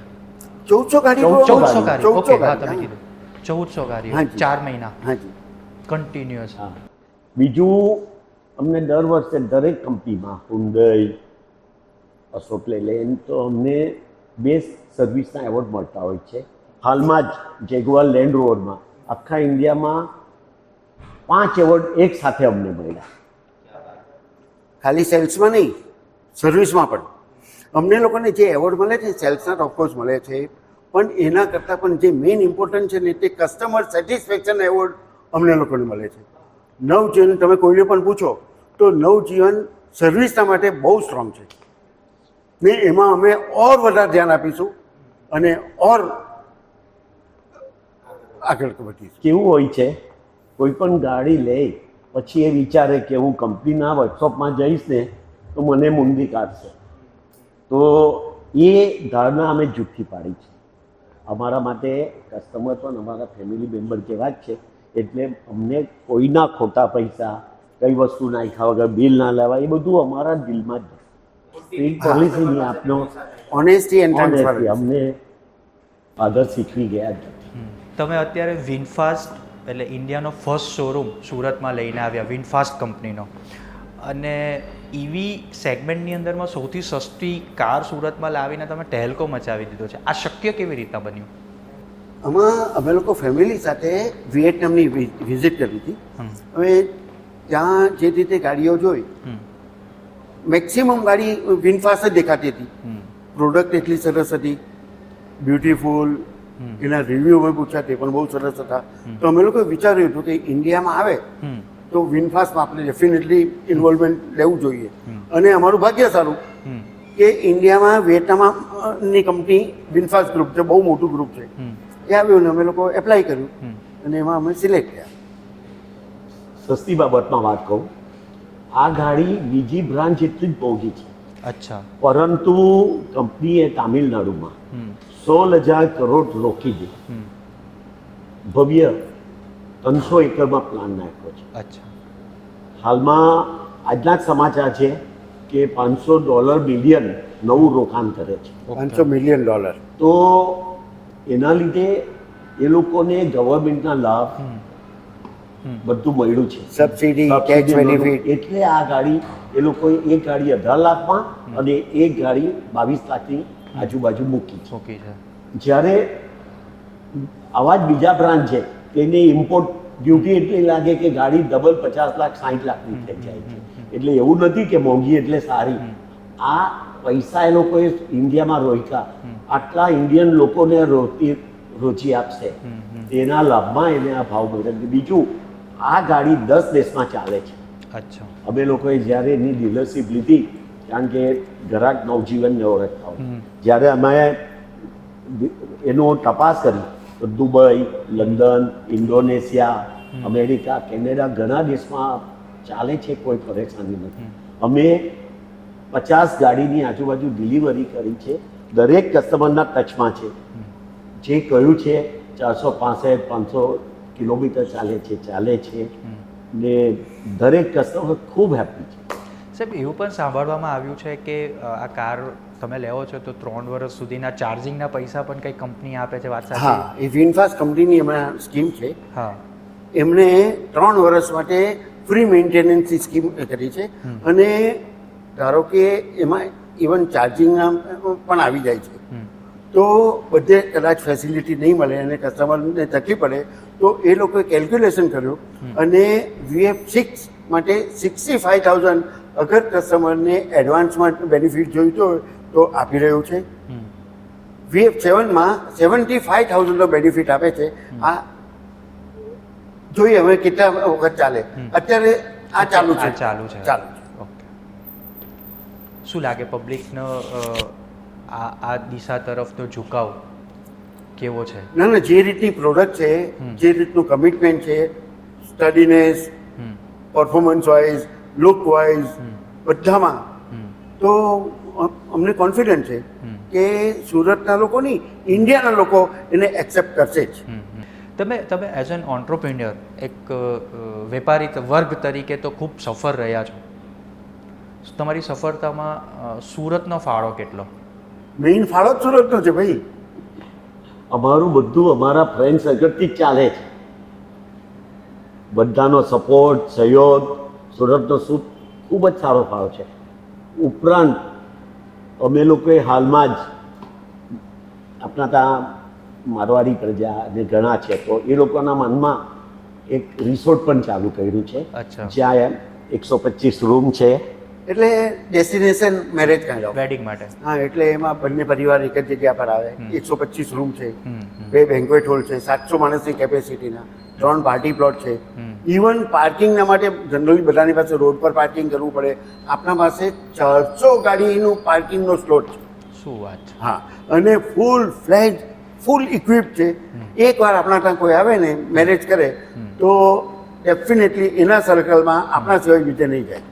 1400 ગાડી. 1400 ગાડી. ઓકે, હા, તમે ગાડી. કીધું 1400 ગાડીઓ હાજી. 4 મહિના હાજી. કન્ટિન્યુઅસ. હા. બીજું, અમને દર વર્ષે દરેક કંપનીમાં હુન્ડઈ, અશોક લેલેન્ડ, તો અમને બેસ્ટ સર્વિસના એવોર્ડ મળતા હોય છે. હાલમાં જ જેગુઆર લેન્ડ રોવરમાં આખા ઇન્ડિયામાં 5 એવોર્ડ એક સાથે અમને મળ્યા. ખાલી સેલ્સમાં નહીં, સર્વિસમાં પણ અમને લોકોને જે એવોર્ડ મળે છે સેલ્સના તો ઓફકોર્સ મળે છે, પણ એના કરતાં પણ જે મેઇન ઇમ્પોર્ટન્ટ છે ને તે કસ્ટમર સેટિસ્ફેક્શન એવોર્ડ અમને લોકોને મળે છે. નવજીવન તમે કોઈને પણ પૂછો તો નવજીવન સર્વિસના માટે બહુ સ્ટ્રોંગ છે ને એમાં અમે ઓર વધારે ધ્યાન આપીશું અને ઓર આગળ વધીશું. કેવું હોય છે, કોઈ પણ ગાડી લે પછી એ વિચારે કે હું કંપનીના વર્કશોપમાં જઈશ ને તો મને મૂંદી કાઢશે. તો એ ધારણા અમે જુઠ્ઠી પાડી છે. અમારા માટે કસ્ટમર પણ અમારા ફેમિલી મેમ્બર જેવા જ છે. એટલે અમને કોઈના ખોટા પૈસા, કઈ વસ્તુ નાખ્યા વગર બિલ ના લેવા, એ બધું અમારા દિલમાં જ પોલિસીની આપનો ઓનેસ્ટી એન્ડ ટ્રાન્સપરન્સી અમને ફાધર શીખવી ગયા જ. તમે અત્યારે વિનફાસ્ટ એટલે ઇન્ડિયાનો ફર્સ્ટ શોરૂમ સુરતમાં લઈને આવ્યા, વિનફાસ્ટ કંપનીનો, અને ઈવી સેગમેન્ટની અંદરમાં સૌથી સસ્તી કાર સુરતમાં લાવીને તમે ટેલકો મચાવી દીધો છે. આ શક્ય કેવી રીતના બન્યું? આમાં અમે લોકો ફેમિલી સાથે વિયેટનામની વિઝિટ કરી હતી. હવે ત્યાં જે રીતે ગાડીઓ જોઈ, મેક્સિમમ ગાડી વિનફાસ્ટ જ દેખાતી હતી. પ્રોડક્ટ એટલી સરસ હતી, બ્યુટીફુલ, એના રિવ્યૂ અમે પૂછ્યા તે પણ બહુ સરસ હતા. તો અમે લોકોએ વિચાર્યું હતું કે ઇન્ડિયામાં આવે તો વિનફાસ્ટમાં આપણે ડેફિનેટલી ઇન્વોલ્વમેન્ટ લેવું જોઈએ. અને અમારું ભાગ્ય સારું કે ઇન્ડિયામાં વિયેતનામની કંપની વિનફાસ્ટ ગ્રુપ છે, બહુ મોટું ગ્રુપ છે, એ આવ્યું ને અમે લોકો એપ્લાય કર્યું અને એમાં અમે સિલેક્ટ થયા. સસ્તી બાબતમાં વાત કહું, આ ગાડી બીજી બ્રાન્ચ એટલી જ મોંઘી છે, અચ્છા, પરંતુ કંપનીએ તામિલનાડુમાં 16,000 કરોડ રોકી દે, ભવ્ય 300 એકરમાં પ્લાન નાખ્યો છે. અચ્છા, હાલમાં આજના જ સમાચાર છે કે $500 બિલિયન નવું રોકાણ કરે છે. $500 મિલિયન. તો એના લીધે એ લોકોને ગવર્મેન્ટના લાભ બધું મળ્યું છે, સબસિડી, ટેક્સ બેનિફિટ. એટલે આ ગાડી એ લોકોએ એક ગાડી 18 લાખમાં અને એક ગાડી 22 લાખની આજુબાજુ મૂકી છે. ઓકે છે. જ્યારે આવા જ બીજા બ્રાન્ડ છે તેને ઇમ્પોર્ટ ડ્યુટી એટલી લાગે કે ગાડી ડબલ 50 લાખ 60 લાખની થઈ જાય છે. એટલે એવું નથી કે મોંઘી એટલે સારી. આ પૈસા એ લોકોએ ઇન્ડિયામાં રોક્યા, આટલા ઇન્ડિયન લોકોને રોજી આપશે, તેના લાભમાં એને આ ભાવ મળે. બીજું, આ ગાડી 10 દેશમાં ચાલે છે. અચ્છા, અમે લોકોએ જ્યારે એની ડીલરશીપ લીધી, કારણ કે ગ્રાહક નવજીવનને ઓળખતા હોય, જ્યારે અમે એનો તપાસ કરી તો Dubai, London, Indonesia, America, Canada ઘણા દેશમાં ચાલે છે, કોઈ પરેશાની નથી. અમે 50 ગાડીની આજુબાજુ ડિલિવરી કરી છે, દરેક કસ્ટમરના ટચમાં છે. જે કહ્યું છે 465 500 કિલોમીટર ચાલે છે ને દરેક કસ્ટમર ખૂબ હેપી છે. સાહેબ, એવું પણ સાંભળવામાં આવ્યું છે કે આ કાર તમે લેવો છો તો 3 વર્ષ સુધીના ચાર્જિંગના પૈસા પણ કંઈ કંપની આપે છે, વાત સાચી? હા, એ વિનફાસ્ટ કંપનીની એમાં સ્કીમ છે. હા, એમણે 3 વર્ષ માટે ફ્રી મેન્ટેનન્સની સ્કીમ કરી છે અને ધારો કે એમાં ઇવન ચાર્જિંગના પણ આવી જાય છે, તો બધે કદાચ ફેસિલિટી નહીં મળે અને કસ્ટમરને તકલીફ પડે તો એ લોકોએ કેલ્ક્યુલેશન કર્યું અને VF6 માટે 65,000 અગર કસ્ટમરને એડવાન્સમાં બેનિફિટ જોઈતો હોય તો આપી રહ્યું છે. VF7માં 75,000નો બેનિફિટ આપે છે. આ જોઈએ હવે કેટલા વખત ચાલે. અત્યારે આ ચાલુ છે. ઓકે. શું લાગે પબ્લિકનો આ દિશા તરફનો ઝુકાવ કેવો છે? ના, જે રીતની પ્રોડક્ટ છે, જે રીતનું કમિટમેન્ટ છે, સ્ટડીનેસ, પરફોર્મન્સ વાઇઝ, લુક વાઇઝ, બધામાં, તો અમને કોન્ફિડન્સ છે કે સુરતના લોકો નહીં, ઇન્ડિયાના લોકો એને એક્સેપ્ટ કરશે જ. તમે એઝ એન ઓન્ટરપ્રિન્યોર, એક વેપારી વર્ગ તરીકે તો ખૂબ સફળ રહ્યા છો. તમારી સફળતામાં સુરતનો ફાળો કેટલો? મેઇન ફાળો જ સુરતનો છે ભાઈ. અમારું બધું અમારા ફ્રેન્ડ સર્કલથી જ ચાલે છે. બધાનો સપોર્ટ, સહયોગ, સુરતનો ખૂબ જ સારો ફાળો છે. ઉપરાંત અમે લોકોએ હાલમાં જ આપણા ત્યાં મારવાડી પ્રજા અને ઘણા છે, તો એ લોકોના મનમાં એક રિસોર્ટ પણ ચાલુ કર્યું છે. જ્યાં 125 રૂમ છે. એટલે destination marriage kind of wedding માટે. હા, એટલે એમાં બંને પરિવાર એક જ જગ્યા પર આવે. 125 રૂમ છે, 2 બેન્ક્વેટ હોલ છે, 700 માણસની કેપેસિટીના, 3 પાર્ટી પ્લોટ છે. ઇવન પાર્કિંગના માટે જનરલી બધાની પાસે રોડ પર પાર્કિંગ કરવું પડે, આપણા પાસે 400 ગાડીનું પાર્કિંગનો સ્લોટ છે. શું વાત! હા, અને ફૂલ ઇક્વિપ છે. એકવાર આપણા ત્યાં કોઈ આવે ને મેરેજ કરે તો ડેફિનેટલી એના સર્કલમાં આપણા સિવાય બીજે નહીં જાય,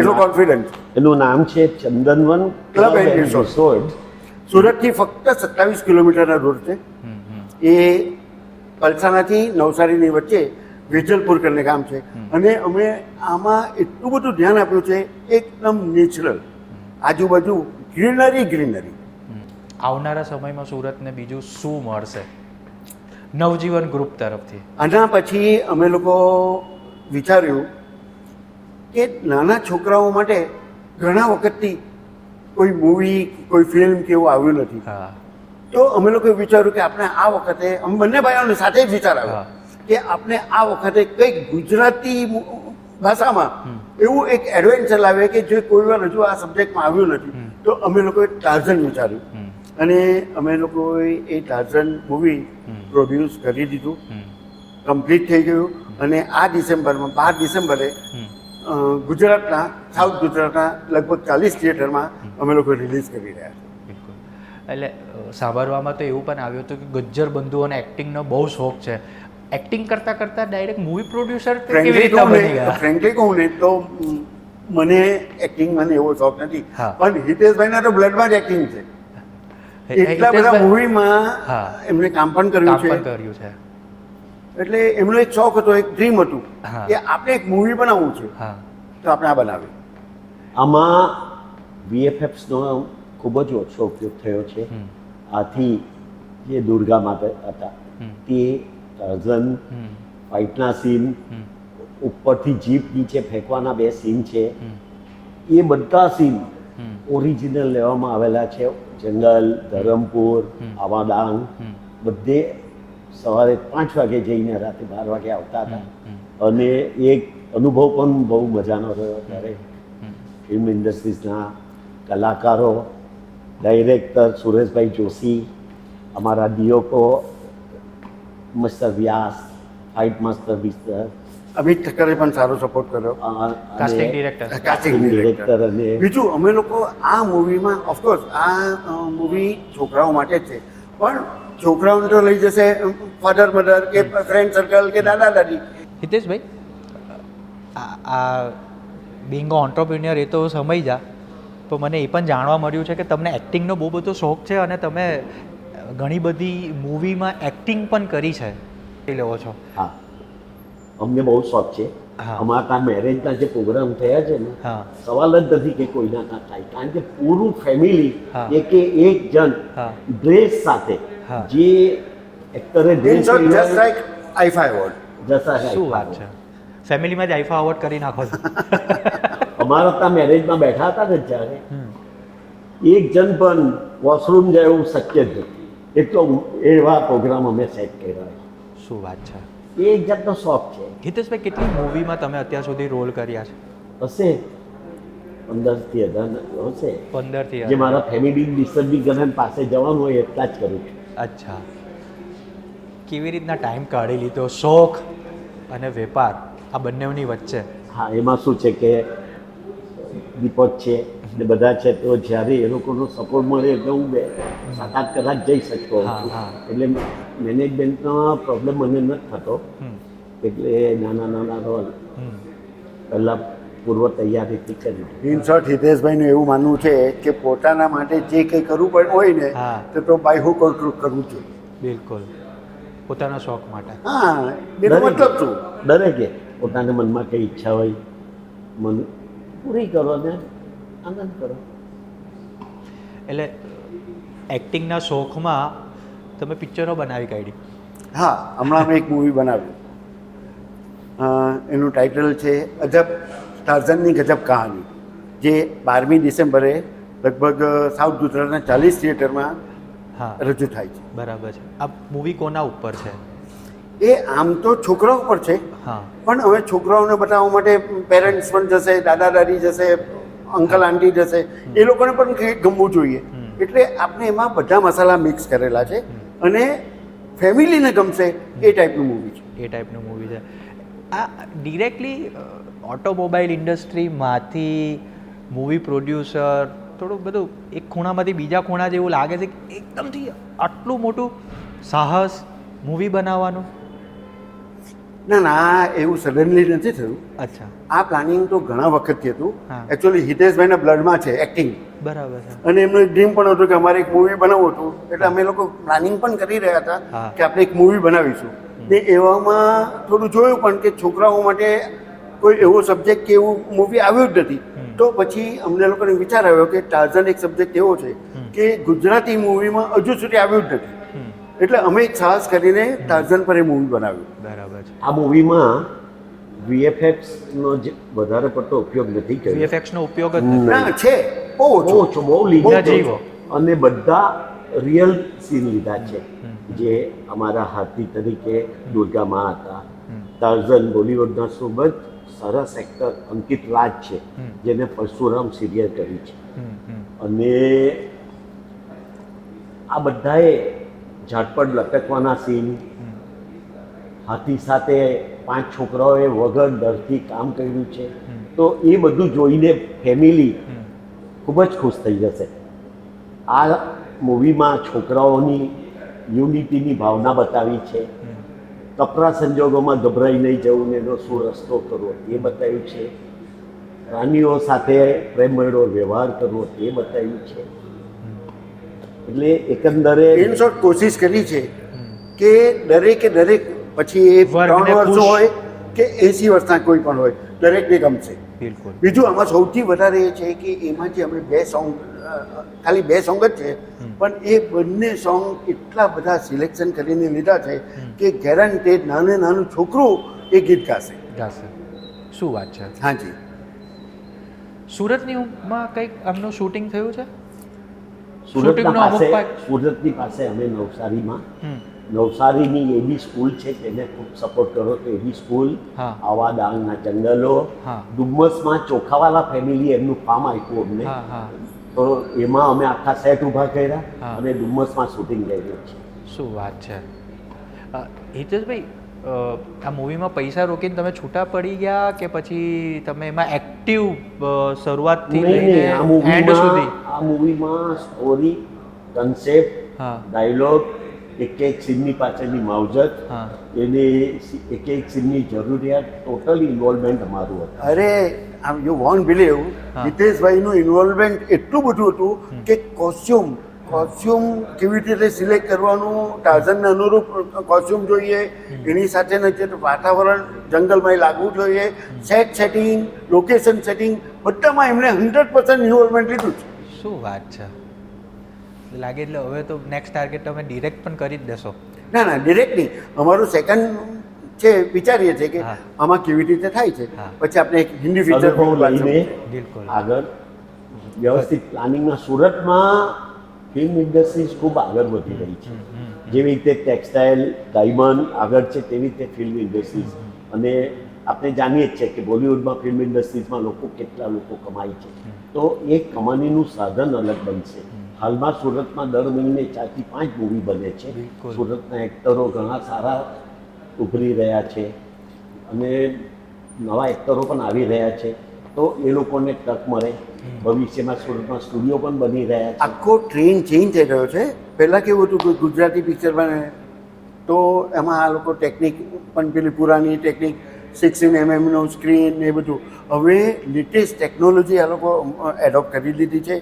એનો કોન્ફિડન્સ. એનું નામ છે ચંદનવન ક્લબ એન્ડ રિસોર્ટ. સુરતથી ફક્ત 27 કિલોમીટરના રોડ છે. એ પલસાણાથી નવસારીની વચ્ચે વેજલપુર કરીને ગામ છે. અને અમે આમાં એટલું બધું ધ્યાન આપ્યું છે, એકદમ નેચરલ, આજુબાજુ ગ્રીનરી. આવનારા સમયમાં સુરતને બીજું શું મળશે નવજીવન ગ્રુપ તરફથી? આના પછી અમે લોકો વિચાર્યું કે નાના છોકરાઓ માટે ઘણા વખતથી કોઈ મૂવી, કોઈ ફિલ્મ કે એવું આવ્યું નથી. તો અમે લોકોએ વિચાર્યું કે આપણે આ વખતે, અમે બંને ભાઈઓને સાથે જ વિચાર આવ્યો કે આપણે આ વખતે કંઈક ગુજરાતી ભાષામાં એવું એક એડવેન્ચર લાવીએ કે જે કોઈ વાર હજુ આ સબ્જેક્ટમાં આવ્યું નથી. તો અમે લોકોએ ટાર્ઝન વિચાર્યું અને અમે લોકોએ એ ટાર્ઝન મૂવી પ્રોડ્યુસ કરી દીધું, કમ્પ્લીટ થઈ ગયું. અને આ ડિસેમ્બરમાં 12 ડિસેમ્બરે ગુજરાતના સાઉથ ગુજરાતના લગભગ 40 થિયેટરમાં અમે લોકો રિલીઝ કરી રહ્યા છીએ. બિલકુલ. એટલે સાંભળવામાં તો એવું પણ આવ્યું હતું કે ગજ્જર બંધુઓને એક્ટિંગનો બહુ શોખ છે. એક્ટિંગ કરતાં કરતાં ડાયરેક્ટ મૂવી પ્રોડ્યુસર કેવી રીતના બની ગયા? ફ્રેન્કલી કહું ને તો મને એક્ટિંગ એવો શોખ નથી, હા. પણ હિતેશભાઈના તો બ્લડમાં જ એક્ટિંગ છે. એટલા બધા હિતેશભાઈ- મૂવીમાં હા. એમને કામ પણ કામ કર્યું પણ છે. કર્યું છે. એટલે એમનો એક શોખ હતો, એક ડ્રીમ હતું હા. કે આપણે એક મૂવી બનાવવું છે, હા. તો આપણે આ બનાવીએ. આમાં VFXનો ખૂબ જ ઓછો ઉપયોગ થયો છે. હમ. આથી જે દુર્ગા માતા હતા હમ. તે ટર્ઝન હમ. ફાઇટના સીન, હમ. ઉપરથી જીપ નીચે ફેંકવાના 2 સીન છે, હમ. એ બધા સીન હમ. ઓરિજિનલ લેવામાં આવેલા છે. જંગલ, ધરમપુર, હમ. આવાડાંગ હમ. બધે સવારે 5 વાગે જઈને રાતે 12 વાગે આવતા હતા. હમ. અને એક અનુભવ પણ બહુ મજાનો રહ્યો. ત્યારે હમ. ફિલ્મ ઇન્ડસ્ટ્રીઝના કલાકારો, ડાયરેક્ટર સુરેશભાઈ જોશી, અમારા ડીઓકો મિસ્ટર વ્યાસ, ફાઇટ માસ્ટર મિસ્ટર અમિત ઠક્કરે પણ સારો સપોર્ટ કર્યો, કાસ્ટિંગ ડિરેક્ટર. Casting director. અને બીજું અમે લોકો આ મૂવીમાં ઓફકોર્સ આ મૂવી છોકરાઓ માટે જ છે, પણ છોકરાઓને તો લઈ જશે ફાધર મધર કે ફ્રેન્ડ સર્કલ કે દાદા દાદી. હિતેશભાઈ, આ બિંગ ઓન્ટરપ્રિન્યોર એ તો સમય જા, તો મને એ પણ જાણવા મળ્યું છે કે તમને એક્ટિંગનો બહુ બધો શોખ છે અને તમે ઘણી બધી મૂવીમાં એક્ટિંગ પણ કરી છે. એ લેવો છો. હા, અમને બહુ શોખ છે. હા. અમારા ત્યાં મેરેજના જે પ્રોગ્રામ થયા છે ને, હા. સવાલ જ નથી કે કોઈના ત્યાં થાય, કારણ કે પૂરું ફેમિલી હા. એકે એક જણ હા. ડ્રેસ સાથે હા. જે એક્ટરે in dress short just like IIFA award. શું વાત છે, ફેમિલીમાં જ આઈફા અવોર્ડ કરી નાખો છો. અમારા ત્યાં મેરેજમાં બેઠા હતા ને જ્યારે, હમ. એક જણ પણ વોશરૂમ જાય એવું શક્ય જ નથી. એટલો એવા પ્રોગ્રામ અમે સેટ કર્યા. શું વાત છે. એ એક જાતનો શોખ છે. હિતેશભાઈ, કેટલી મૂવીમાં તમે અત્યાર સુધી રોલ કર્યા છે? હશે 15 થી 18 હશે. 15 થી જે મારા ફેમિલી ડિસ્ટર્બિંગ પાસે જવાનું હોય એટલા જ કરું છું. અચ્છા. કેવી રીતના ટાઈમ કાઢી લીધો શોખ અને વેપાર આ બંનેની વચ્ચે? હા, એમાં શું છે કે દીપક છે ને બધા છે, તો જ્યારે એ લોકોનો સપોર્ટ મળે એટલે હું 7-8 કલાક જઈ શકતો હોઉં હા, છું. હા. એટલે મેનેજમેન્ટનો પ્રોબ્લેમ મને નથી થતો. હમ. એટલે નાના રોલ હમ. પહેલાં પૂર્વ તૈયારીથી કરી. ઇન શોર્ટ હિતેશભાઈનું એવું માનવું છે કે પોતાના માટે જે કંઈ કરવું પડે હોય ને, હા. તો બાય હુક ઓર ક્રુક કરવું જોઈએ. બિલકુલ, પોતાના શોખ માટે. હા, એનો મતલબ શું? દરેકે પોતાના મનમાં કઈ ઈચ્છા હોય મન પૂરી કરો ને આનંદ કરો. એટલે એક્ટિંગના શોખમાં તમે પિક્ચરો બનાવી કાઢી? હા, હમણાં મેં એક મૂવી બનાવ્યું, એનું ટાઇટલ છે અજબ ટાર્ઝનની ગજબ કહાની, જે 12મી ડિસેમ્બરે લગભગ સાઉથ ગુજરાતના 40 થિયેટરમાં હા, રજૂ થાય છે. બરાબર છે. આ મૂવી કોના ઉપર છે? એ આમ તો છોકરાઓ પર છે, હા. પણ હવે છોકરાઓને બતાવવા માટે પેરેન્ટ્સ પણ જશે, દાદા દાદી જશે, અંકલ આંટી જશે, એ લોકોને પણ કંઈક ગમવું જોઈએ. એટલે આપણે એમાં બધા મસાલા મિક્સ કરેલા છે અને ફેમિલીને ગમશે એ ટાઈપનું મૂવી છે. એ ટાઈપનું મૂવી છે. આ ડિરેક્ટલી ઓટોમોબાઈલ ઇન્ડસ્ટ્રીમાંથી મૂવી પ્રોડ્યુસર થોડુંક બધું એક ખૂણામાંથી બીજા ખૂણા જેવું લાગે છે કે એકદમથી આટલું મોટું સાહસ મૂવી બનાવવાનું? ના ના, એવું સડનલી નથી થયું. અચ્છા, આ પ્લાનિંગ તો ઘણા વખતથી હતું. હા. એકચ્યુઅલી હિતેશભાઈના બ્લડમાં છે એક્ટિંગ, બરાબર છે. અને એમનું એક ડ્રીમ પણ હતું કે અમારે એક મૂવી બનાવવું હતું. એટલે અમે લોકો પ્લાનિંગ પણ કરી રહ્યા હતા હા. કે આપણે એક મૂવી બનાવીશું. ને એવામાં થોડું જોયું પણ કે છોકરાઓ માટે કોઈ એવો સબ્જેક્ટ કે એવું મૂવી આવ્યું જ નથી. તો પછી અમને લોકોને વિચાર આવ્યો કે ટાર્ઝન એક સબ્જેક્ટ એવો છે કે ગુજરાતી મૂવીમાં હજુ સુધી આવ્યું જ નથી. એટલે અમે એક સાહસ કરીને ટાર્ઝન પર એ મૂવી બનાવ્યું. બરાબર છે. આ મૂવીમાં VFXનો જ વધારે પડતો ઉપયોગ નથી કર્યો. VFXનો ઉપયોગ જ નથી. ના, છે બહુ બહુ ઓછો. ઓછો, બહુ લીધા છે. નજીવો. અને બધા રિયલ સીન લીધા છે. જે અમારા હાથી તરીકે દુર્ગા મા હતા. ટાર્ઝન બોલિવૂડના ખૂબ જ સરસ એક્ટર અંકિત રાજ છે, જેને પરશુરામ સિરિયલ કરી છે. અને આ બધાએ ઝાટપટ લટકવાના સીન, હાથી સાથે 5 છોકરાઓએ વગર ડરથી કામ કર્યું છે. તો એ બધું જોઈને ફેમિલી ખૂબ જ ખુશ થઈ જશે. આ મૂવીમાં છોકરાઓની યુનિટીની ભાવના બતાવી છે. કપરા સંજોગોમાં ગભરાઈ નહીં જવું ને એનો શું રસ્તો કરવો એ બતાવ્યું છે. પ્રાણીઓ સાથે પ્રેમભર્યો વ્યવહાર કરવો એ બતાવ્યું છે. એટલે એકંદરે ઇન શોર્ટ કોશિશ કરી છે કે દરેક પછી એ 3 વર્ષ હોય કે 80 વર્ષના કોઈ પણ હોય, દરેકને ગમશે. બિલકુલ. બીજું આમાં સૌથી વધારે એ છે કે એમાં જે અમે 2 સોંગ, ખાલી 2 સોંગ જ છે, પણ એ બંને સોંગ એટલા બધા સિલેક્શન કરીને લીધા છે કે ગેરંટેડ નાનું છોકરું એ ગીત ગાશે. શું વાત છે. હાજી. સુરતમાં કંઈક આમનું શૂટિંગ થયું છે. સુરતની પાસે અમે નવસારીની એબી સ્કૂલ છે તેને ખૂબ સપોર્ટ કરો તો એબી સ્કૂલ, આવા ડાંગના જંગલો, ડુમ્મસમાં ચોખાવાલા ફેમિલી એમનું ફાર્મ આપ્યું અમને, તો એમાં અમે આખા સેટ ઊભા કર્યા અને ડુમ્મસમાં શૂટિંગ કર્યું છે. શું વાત છે. હિતેશભાઈ, આ મૂવીમાં પૈસા રોકીને તમે છૂટા પડી ગયા કે પછી તમે એમાં એક્ટિવ શરૂઆતથી લઈને એન્ડ સુધી? આ મૂવીમાં સ્ટોરી, કન્સેપ્ટ, ડાયલોગ, એક સીનની પાછળની માવજત, એની એક સીનની જરૂરિયાત, ટોટલ ઇન્વોલ્વમેન્ટ અમારું હતું. અરે આમ યુ વોન્ટ બિલીવ, હિતેશભાઈનું ઇન્વોલ્વમેન્ટ એટલું બધું હતું કે કોસ્ચ્યુમ કેવી રીતે સિલેક્ટ કરવાનું, ટાર્ઝનને અનુરૂપ કોસ્ચ્યુમ જોઈએ, એની સાથેનું જે વાતાવરણ જંગલમાં લાગવું જોઈએ, સેટિંગ, લોકેશન સેટિંગ, બધામાં એમણે 100% ઇન્વોલ્વમેન્ટ લીધું છે. શું વાત છે. લાગે એટલે હવે તો નેક્સ્ટ ટાર્ગેટ તમે ડિરેક્ટ પણ કરી જ દેશો? ના, ડિરેક્ટ નહીં. અમારું સેકન્ડ છે, વિચારીએ છીએ કે આમાં કેવી રીતે થાય છે, પછી આપણે એક હિન્દી ફીચર લઈને આગળ વ્યવસ્થિત પ્લાનિંગમાં. સુરતમાં ફિલ્મ ઇન્ડસ્ટ્રીઝ ખૂબ આગળ વધી રહી છે. જેવી રીતે ટેક્સટાઇલ, ડાયમંડ આગળ છે, તેવી રીતે ફિલ્મ ઇન્ડસ્ટ્રીઝ. અને આપણે જાણીએ જ છે કે બોલિવૂડમાં ફિલ્મ ઇન્ડસ્ટ્રીઝમાં કેટલા લોકો કમાય છે, તો એ કમાણીનું સાધન અલગ બનશે. હાલમાં સુરતમાં દર મહિને 4 થી 5 મૂવી બને છે. સુરતના એક્ટરો ઘણા સારા ઉભરી રહ્યા છે અને નવા એક્ટરો પણ આવી રહ્યા છે, તો એ લોકોને તક મળે. ભવિષ્યમાં સુરતમાં સ્ટુડિયો પણ બની રહ્યા છે. આખો ટ્રેન્ડ ચેન્જ થઈ રહ્યો છે. પહેલાં કેવું હતું કે ગુજરાતી પિક્ચર બને તો એમાં આ લોકો ટેકનિક પણ પેલી પુરાની ટેકનિક 16mm નો સ્ક્રીન એ બધું, હવે લેટેસ્ટ ટેકનોલોજી આ લોકો એડોપ્ટ કરી લીધી છે.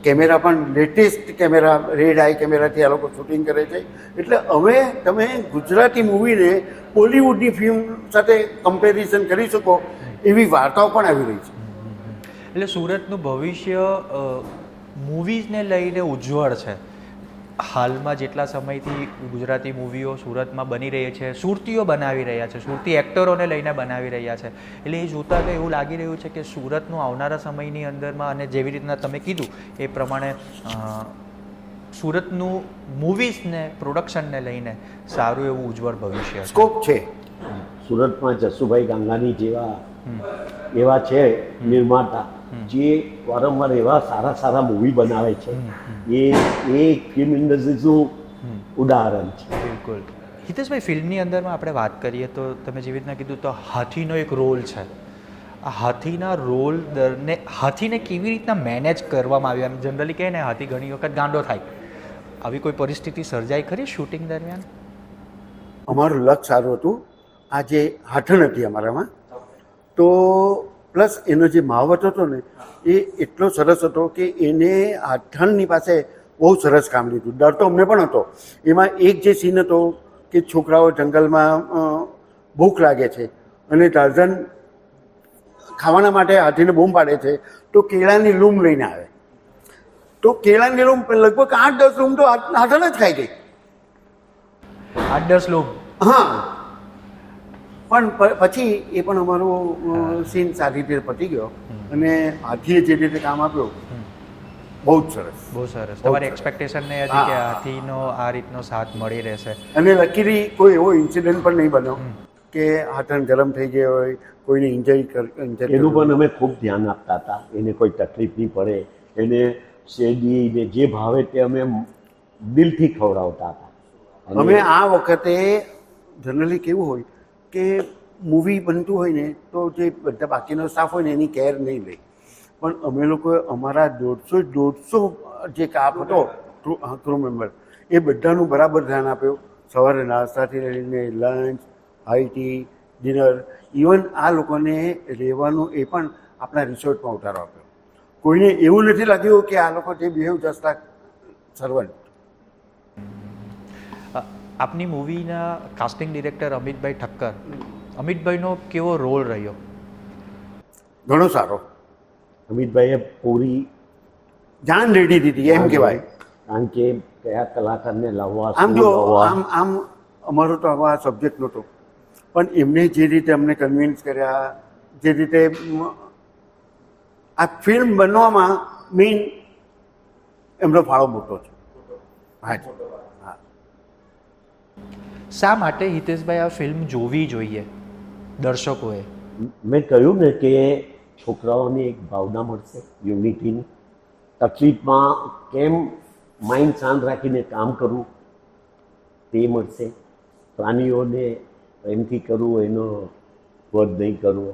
કેમેરા પણ લેટેસ્ટ કેમેરા, રેડ આઈ કેમેરાથી આ લોકો શૂટિંગ કરે છે. એટલે હવે તમે ગુજરાતી મૂવીને બોલિવૂડની ફિલ્મ સાથે કમ્પેરિઝન કરી શકો એવી વાર્તાઓ પણ આવી રહી છે. એટલે સુરતનું ભવિષ્ય મૂવીઝને લઈને ઉજ્જવળ છે. હાલમાં જેટલા સમયથી ગુજરાતી મૂવીઓ સુરતમાં બની રહી છે, સુરતીઓ બનાવી રહ્યા છે, સુરતી એક્ટરોને લઈને બનાવી રહ્યા છે, એટલે એ જોતાં તો એવું લાગી રહ્યું છે કે સુરતનું આવનારા સમયની અંદરમાં, અને જેવી રીતના તમે કીધું એ પ્રમાણે સુરતનું મૂવીઝને પ્રોડક્શનને લઈને સારું એવું ઉજ્જવળ ભવિષ્ય સ્કોપ છે. સુરતમાં જસુભાઈ ગાંગાની એવા છે નિર્માતા જે વારંવાર એવા સારા મૂવી બનાવે છે, એ ફિલ્મ ઇન્ડસ્ટ્રીનું ઉદાહરણ છે. બિલકુલ. હિતેશભાઈ, ફિલ્મની અંદરમાં આપણે વાત કરીએ તો તમે જેવી રીતના કીધું તો હાથીનો એક રોલ છે. આ હાથીના રોલ હાથીને કેવી રીતના મેનેજ કરવામાં આવ્યો? એમ જનરલી કહે ને હાથી ઘણી વખત ગાંડો થાય, આવી કોઈ પરિસ્થિતિ સર્જાઈ ખરી શૂટિંગ દરમિયાન? અમારું લક સારું હતું. આ જે હાથણ હતી અમારામાં, તો પ્લસ એનો જે માવટ હતો ને એ એટલો સરસ હતો કે એને હાથણની પાસે બહુ સરસ કામ લીધું. ડર તો અમને પણ હતો. એમાં એક જે સીન હતો કે છોકરાઓ જંગલમાં ભૂખ લાગે છે અને ટાર્ઝન ખાવાના માટે હાથીને બૂમ પાડે છે, તો કેળાની લૂમ લઈને આવે. તો કેળાની લૂમ લગભગ 8-10 લૂમ તો હાથણ જ ખાઈ ગઈ. 8-10 લૂમ? હા. પણ પછી એ પણ અમારો સીન સારી રીતે પતી ગયો અને હાથીએ જે રીતે કામ આપ્યું બહુ જ સરસ. બહુ સરસ. તમારી એક્સપેક્ટેશન ને હતી કે હાથીનો આ રીતનો સાથ મળી રહેશે? અને લકીલી કોઈ એવો ઇન્સિડન્ટ પણ નહીં બન્યો કે હાથણ ગરમ થઈ ગયો હોય, કોઈને ઇન્જરી. એનું પણ અમે ખૂબ ધ્યાન આપતા હતા, એને કોઈ તકલીફ નહીં પડે, એને શેરડીને જે ભાવે તે અમે દિલથી ખવડાવતા હતા. અમે આ વખતે જનરલી કેવું હોય કે મૂવી બનતું હોય ને તો જે બધા બાકીનો સ્ટાફ હોય ને એની કેર નહીં લે, પણ અમે લોકોએ અમારા 150 જે સ્ટાફ હતો ક્રૂ મેમ્બર એ બધાનું બરાબર ધ્યાન આપ્યું. સવારે નાસ્તાથી લઈને lunch, high tea, dinner, even આ લોકોને રહેવાનું એ પણ આપણા રિસોર્ટમાં ઉતારો આપ્યો. કોઈને એવું નથી લાગ્યું કે આ લોકો જે બિહેવ જસ્ટ લાઈક સર્વન્ટ. આપની મૂવીના કાસ્ટિંગ ડિરેક્ટર અમિતભાઈ ઠક્કર, અમિતભાઈનો કેવો રોલ રહ્યો? ઘણો સારો. અમિતભાઈએ પૂરી જાન રેડી દીધી એમ કહેવાય. કારણ કે કયા કલાકારને લાવવા, આમ જો આમ અમારો તો આવા સબ્જેક્ટ નહોતો, પણ એમને જે રીતે અમને કન્વિન્સ કર્યા, જે રીતે આ ફિલ્મ બનવામાં મેઇન એમનો ફાળો મોટો છે. હા જી, હા. શા માટે હિતેશભાઈ આ ફિલ્મ જોવી જોઈએ દર્શકોએ? મેં કહ્યું ને કે છોકરાઓને એક ભાવના મળશે યુનિટીની. તકલીફમાં કેમ માઇન્ડ શાંત રાખીને કામ કરવું તે મળશે. પ્રાણીઓને પ્રેમથી કરવું, એનો વધ નહીં કરવો.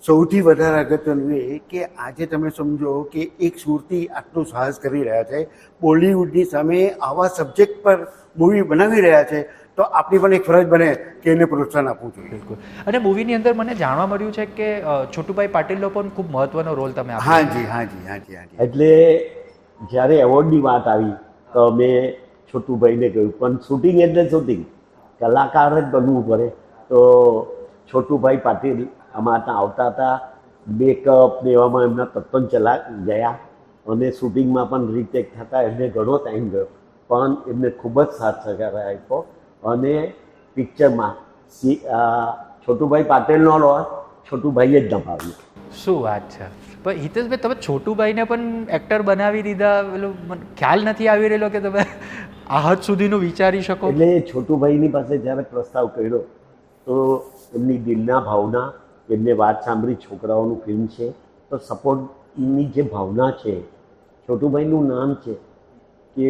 સૌથી વધારે અગત્યનું એ કે આજે તમે સમજો કે એક સુરતી આટલું સાહસ કરી રહ્યા છે, બોલિવૂડની સામે આવા સબ્જેક્ટ પર મૂવી બનાવી રહ્યા છે, તો આપણી પણ એક ફરજ બને કે એને પ્રોત્સાહન આપવું જોઈએ. બિલકુલ. અને મૂવીની અંદર મને જાણવા મળ્યું છે કે છોટુભાઈ પાટીલનો પણ ખૂબ મહત્વનો રોલ તમે આપ્યો. હાજી હાજી હાજી હાજી. એટલે જ્યારે એવોર્ડની વાત આવી તો મેં છોટુભાઈને કહ્યું, પણ શૂટિંગ એટલે શૂટિંગ, કલાકાર જ બનવું પડે. તો છોટુભાઈ પાટીલ અમારા ત્યાં આવતા હતા, બેકઅપ ને એવામાં એમના તત્વ ચલા ગયા, અને શૂટિંગમાં પણ રીટેક થતા એમને ઘણો ટાઈમ ગયો, પણ એમને ખૂબ જ સાથ સહકાર આપ્યો. અને પિક્ચરમાં છોટુભાઈ પાટીલનો રોલ છોટુભાઈએ જ નભાવ્યો. શું વાત છે! પણ હિતેશભાઈ, તમે છોટુભાઈને પણ એક્ટર બનાવી દીધા, પેલું મને ખ્યાલ નથી આવી રહેલો કે તમે આ હદ સુધીનું વિચારી શકો. એટલે છોટુભાઈની પાસે જ્યારે પ્રસ્તાવ કર્યો તો એમની દિલના ભાવના, એમને વાત સાંભળી, છોકરાઓનું ફિલ્મ છે તો સપોર્ટની જે ભાવના છે. છોટુભાઈનું નામ છે કે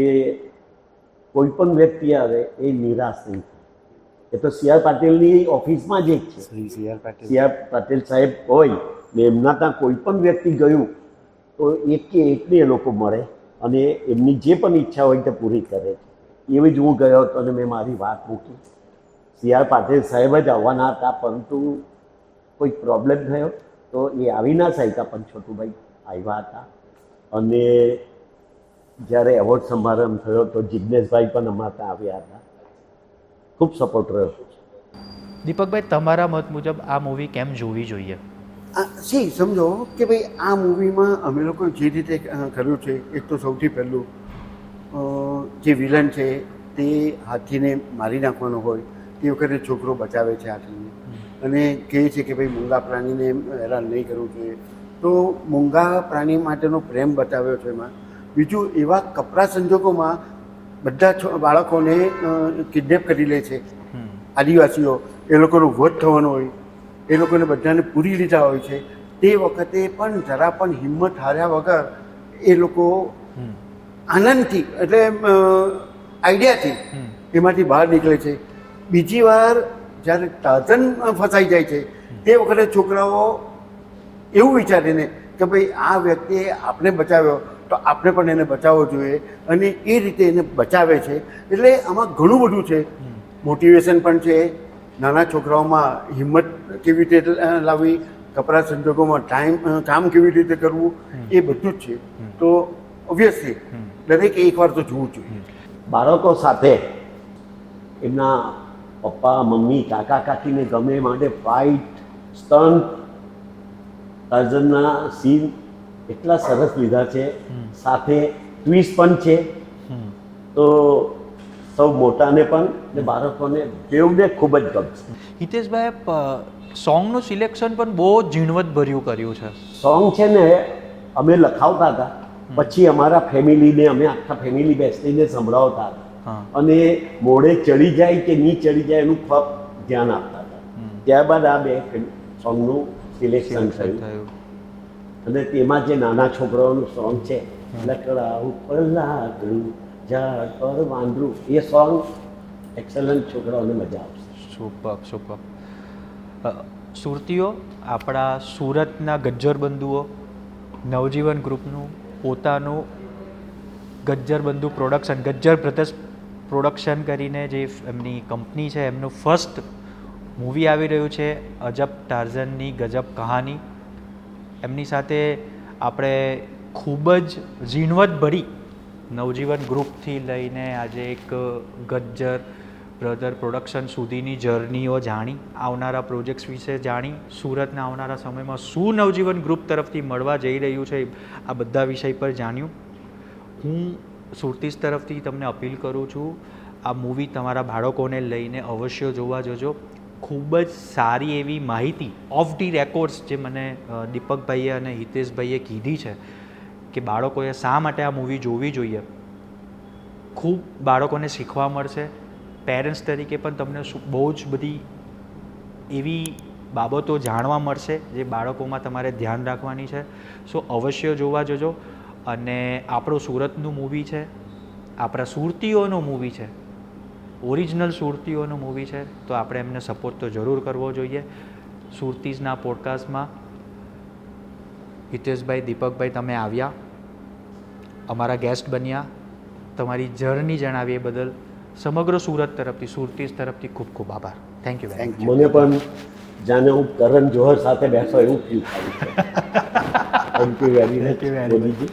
કોઈ પણ વ્યક્તિ આવે એ નિરાશ નહીં થાય. એ તો સી.આર. પાટીલની ઓફિસમાં જ એક છે. સી.આર. પાટીલ સાહેબ હોય ને એમના ત્યાં કોઈ પણ વ્યક્તિ ગયું તો એક કે એકને એ લોકો મળે અને એમની જે પણ ઈચ્છા હોય તે પૂરી કરે છે. એવી જ હું ગયો હતો અને મેં મારી વાત મૂકી. સી.આર. પાટીલ સાહેબ જ આવવાના હતા, પરંતુ કોઈ પ્રોબ્લેમ થયો તો એ આવી ના શક્યા, પણ છોટુભાઈ આવ્યા હતા. અને જ્યારે એવોર્ડ સમારંભ થયો તો જિજ્ઞેશભાઈ પણ અમારા ત્યાં આવ્યા હતા. ખૂબ સપોર્ટ રહ્યો. દીપકભાઈ, તમારા મત મુજબ આ મૂવી કેમ જોવી જોઈએ? સમજો કે ભાઈ આ મૂવીમાં અમે લોકો જે રીતે કર્યું છે, એક તો સૌથી પહેલું જે વિલન છે તે હાથીને મારી નાખવાનો હોય તે વખતે છોકરો બચાવે છે હાથીને, અને કહે છે કે ભાઈ મૂંગા પ્રાણીને હેરાન નહીં કરવું જોઈએ. તો મૂંગા પ્રાણી માટેનો પ્રેમ બતાવ્યો છે એમાં. બીજું, એવા કપરા સંજોગોમાં બધા બાળકોને કિડનેપ કરી લે છે આદિવાસીઓ, એ લોકોનો વધ થવાનો હોય, એ લોકોને બધાને પૂરી લીધા હોય છે. તે વખતે પણ જરા પણ હિંમત હાર્યા વગર એ લોકો આનંદથી, એટલે આઈડિયાથી એમાંથી બહાર નીકળે છે. બીજી વાર જ્યારે ટાર્ઝન ફસાઈ જાય છે તે વખતે છોકરાઓ એવું વિચારીને કે ભાઈ આ વ્યક્તિએ આપણે બચાવ્યો તો આપણે પણ એને બચાવવો જોઈએ, અને એ રીતે એને બચાવે છે. એટલે આમાં ઘણું બધું છે, મોટિવેશન પણ છે, નાના છોકરાઓમાં હિંમત કેવી રીતે લાવવી, કપરા સંજોગોમાં કામ કેવી રીતે કરવું, એ બધું જ છે. તો ઓબ્વિયસલી દરેકે એકવાર તો જોવું જોઈએ. બાળકો સાથે એમના પપ્પા, મમ્મી, કાકા, કાકીને ગમે માટે ફાઇટ, સ્ટન્ટ, ટાર્ઝનના સીન એટલા સરસ લીધા છે. સાથે ટ્વિસ્ટ પણ છે. તો સૌ મોટાને પણ ને બાળકોને બેઉને ખૂબ જ ગમશે. હિતેશભાઈ, સોંગનું સિલેક્શન પણ બહુ ઝીણવટ ભર્યું કર્યું છે. સોંગ છે ને અમે લખાવતા હતા, પછી અમારા ફેમિલીને અમે આખા ફેમિલી બેસીને સંભળાવતા હતા, અને મોડે ચડી જાય કે નહીં ચડી જાય એનું ફક્ત ધ્યાન આપતા હતા. ત્યારબાદ આ બે સોંગનું સિલેક્શન થયું. અને તેમાં જે નાના છોકરાઓનું સોંગ છે, લકડા ઉપર લાકડું, ઝાડ પર વાંદરું, એ સોંગ એક્સલન્ટ, છોકરાઓને મજા આવશે. Super super. સુરતીઓ આપણા સુરતના ગજ્જર બંધુઓ નવજીવન ગ્રુપનું પોતાનું ગજ્જર બંધુ પ્રોડક્શન, ગજ્જર બ્રધર્સ પ્રોડક્શન કરીને જે એમની કંપની છે, એમનું ફર્સ્ટ મૂવી આવી રહ્યું છે અજબ ટાર્ઝનની ગજબ કહાની. એમની સાથે આપણે ખૂબ જ ઝીણવટભરી નવજીવન ગ્રુપથી લઈને આજે એક ગજ્જર બ્રધર પ્રોડક્શન સુધીની જર્નીઓ જાણી, આવનારા પ્રોજેક્ટ્સ વિશે જાણી, સુરતના આવનારા સમયમાં શું નવજીવન ગ્રુપ તરફથી મળવા જઈ રહ્યું છે આ બધા વિષય પર જાણ્યું. હું સુરતીસ તરફથી તમને અપીલ કરું છું, આ મૂવી તમારા બાળકોને લઈને અવશ્ય જોવા જજો. ખૂબ જ સારી એવી માહિતી ઓફ ધી રેકોર્ડ્સ જે મને દીપકભાઈએ અને હિતેશભાઈએ કીધી છે કે બાળકોએ શા માટે આ મૂવી જોવી જોઈએ. ખૂબ બાળકોને શીખવા મળશે. પેરેન્ટ્સ તરીકે પણ તમને બહુ જ બધી એવી બાબતો જાણવા મળશે જે બાળકોમાં તમારે ધ્યાન રાખવાની છે. સો અવશ્ય જોવા જજો. અને આપણું સુરતનું મૂવી છે, આપણા સુરતીઓનું મૂવી છે, ઓરિજિનલ સુરતીઓનું મૂવી છે, તો આપણે એમને સપોર્ટ તો જરૂર કરવો જોઈએ. સુરતીઝના પોડકાસ્ટમાં હિતેશભાઈ, દીપકભાઈ તમે આવ્યા, અમારા ગેસ્ટ બન્યા, તમારી જર્ની જણાવી એ બદલ સમગ્ર સુરત તરફથી, સુરતીઝ તરફથી ખૂબ ખૂબ આભાર. Thank you very much. મને પણ જાણે હું કરણ જોહર સાથે બેસો એવું ફીલ થાય છે. Thank you very much Modiji.